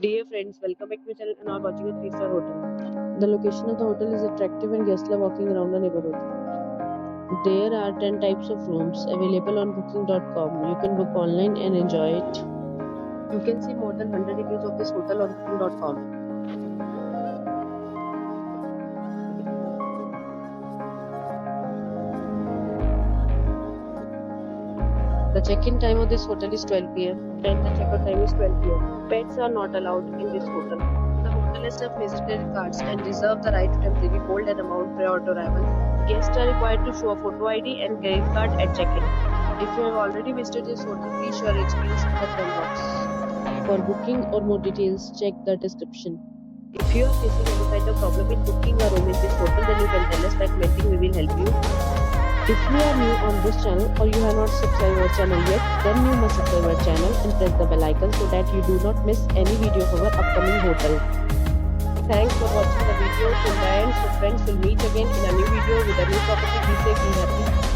Dear friends, welcome back to my channel and are watching a 3-star hotel. The location of the hotel is attractive and guests love walking around the neighborhood. There are 10 types of rooms available on booking.com. You can book online and enjoy it. You can see more than 100 reviews of this hotel on booking.com. The check-in time of this hotel is 12 p.m. and the check-out time is 12 p.m. Pets are not allowed in this hotel. The hotel accepts major credit cards and reserves the right to temporarily hold an amount prior to arrival. Guests are required to show a photo ID and credit card at check-in. If you have already visited this hotel, please share your experience in the comment box. For booking or more details, check the description. If you are facing any kind of problem in booking a room in this hotel, then you can tell us by commenting. We will help you. If you are new on this channel or you have not subscribed our channel yet, then you must subscribe our channel and press the bell icon so that you do not miss any video of our upcoming hotel. Thanks for watching the video till the end. So friends, will meet again in a new video with a new property. Be safe, be happy.